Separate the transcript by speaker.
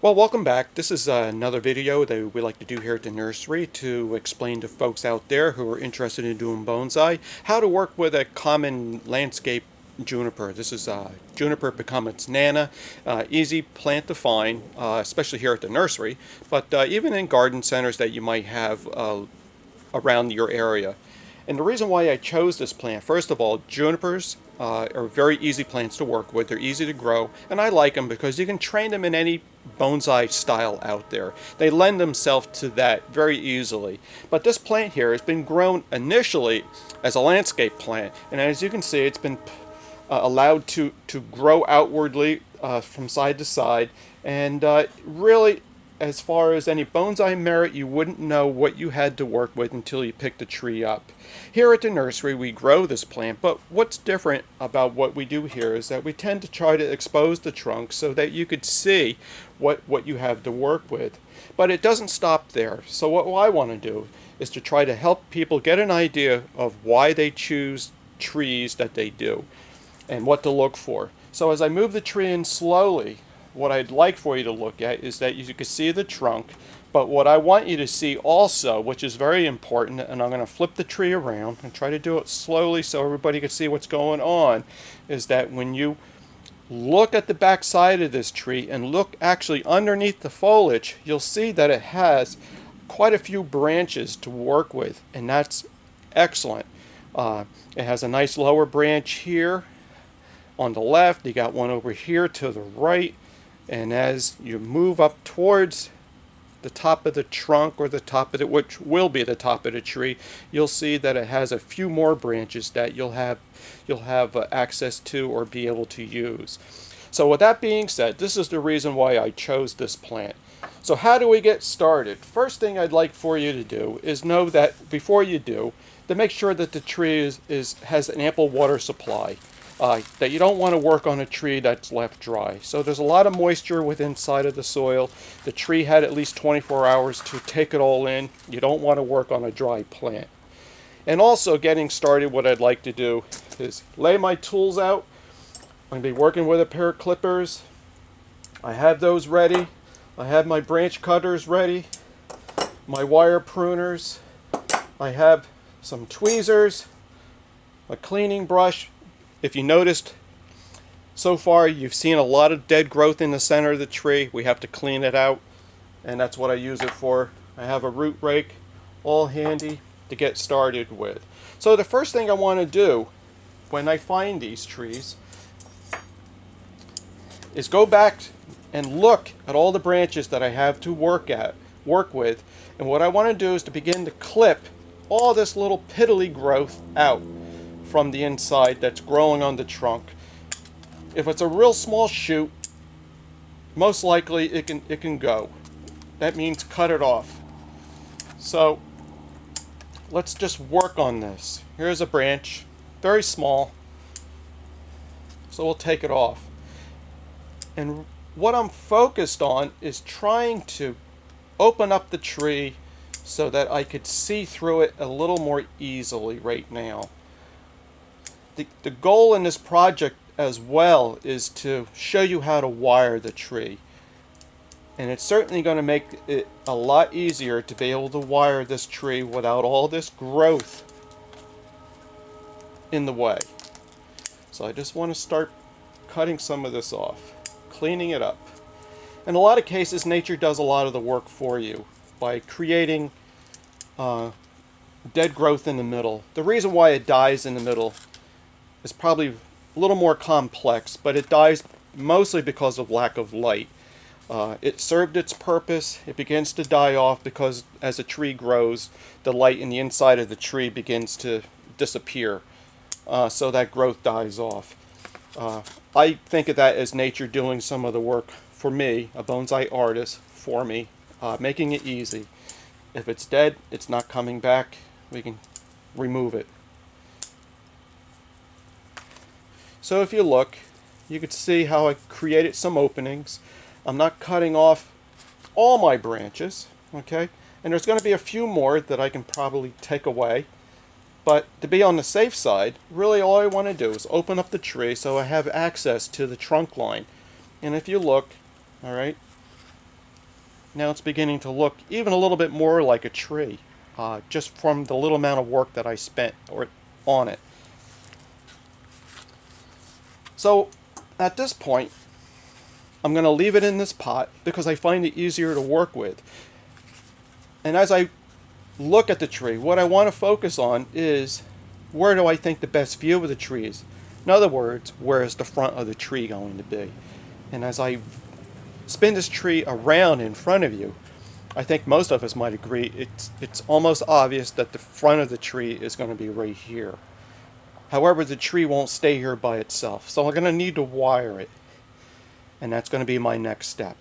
Speaker 1: Well, welcome back. This is another video that we like to do here at the nursery to explain to folks out there who are interested in doing bonsai how to work with a common landscape juniper. This is Juniper Procumbens nana. Easy plant to find, especially here at the nursery, but even in garden centers that you might have around your area. And the reason why I chose this plant, first of all, junipers are very easy plants to work with. They're easy to grow, and I like them because you can train them in any bonsai style out there. They lend themselves to that very easily. But this plant here has been grown initially as a landscape plant, and as you can see, it's been allowed to grow outwardly from side to side, and really, as far as any bonsai merit, you wouldn't know what you had to work with until you picked the tree up. Here at the nursery, we grow this plant, but what's different about what we do here is that we tend to try to expose the trunk so that you could see what you have to work with. But it doesn't stop there. So what I want to do is to try to help people get an idea of why they choose trees that they do and what to look for. So as I move the tree in slowly, what I'd like for you to look at is that you can see the trunk, but what I want you to see also, which is very important, and I'm going to flip the tree around and try to do it slowly so everybody can see what's going on, is that when you look at the back side of this tree and look actually underneath the foliage, you'll see that it has quite a few branches to work with, and that's excellent. It has a nice lower branch here on the left. You got one over here to the right. And as you move up towards the top of the trunk, or the top of it, which will be the top of the tree, you'll see that it has a few more branches that you'll have access to or be able to use. So with that being said, this is the reason why I chose this plant. So how do we get started? First thing I'd like for you to do is know that before you do, to make sure that the tree has an ample water supply. That you don't want to work on a tree that's left dry. So there's a lot of moisture within inside of the soil. The tree had at least 24 hours to take it all in. You don't want to work on a dry plant. And also getting started, what I'd like to do is lay my tools out. I'm going to be working with a pair of clippers. I have those ready. I have my branch cutters ready. My wire pruners. I have some tweezers. A cleaning brush. If you noticed, so far you've seen a lot of dead growth in the center of the tree. We have to clean it out, and that's what I use it for. I have a root rake, all handy to get started with. So the first thing I want to do when I find these trees is go back and look at all the branches that I have to work with, and what I want to do is to begin to clip all this little piddly growth out from the inside that's growing on the trunk. If it's a real small shoot, most likely it can go. That means cut it off. So let's just work on this. Here's a branch, very small, so we'll take it off. And what I'm focused on is trying to open up the tree so that I could see through it a little more easily right now. The goal in this project as well is to show you how to wire the tree. And it's certainly going to make it a lot easier to be able to wire this tree without all this growth in the way. So I just want to start cutting some of this off, cleaning it up. In a lot of cases, nature does a lot of the work for you by creating dead growth in the middle. The reason why it dies in the middle is probably a little more complex, but it dies mostly because of lack of light. It served its purpose. It begins to die off because as a tree grows, the light in the inside of the tree begins to disappear. So that growth dies off. I think of that as nature doing some of the work for me, a bonsai artist, for me, making it easy. If it's dead, it's not coming back. We can remove it. So if you look, you can see how I created some openings. I'm not cutting off all my branches, okay? And there's going to be a few more that I can probably take away. But to be on the safe side, really all I want to do is open up the tree so I have access to the trunk line. And if you look, all right, Now it's beginning to look even a little bit more like a tree, just from the little amount of work that I spent on it. So at this point, I'm going to leave it in this pot because I find it easier to work with. And as I look at the tree, what I want to focus on is, where do I think the best view of the tree is? In other words, where is the front of the tree going to be? And as I spin this tree around in front of you, I think most of us might agree it's almost obvious that the front of the tree is going to be right here. However, the tree won't stay here by itself, so I'm going to need to wire it. And that's going to be my next step.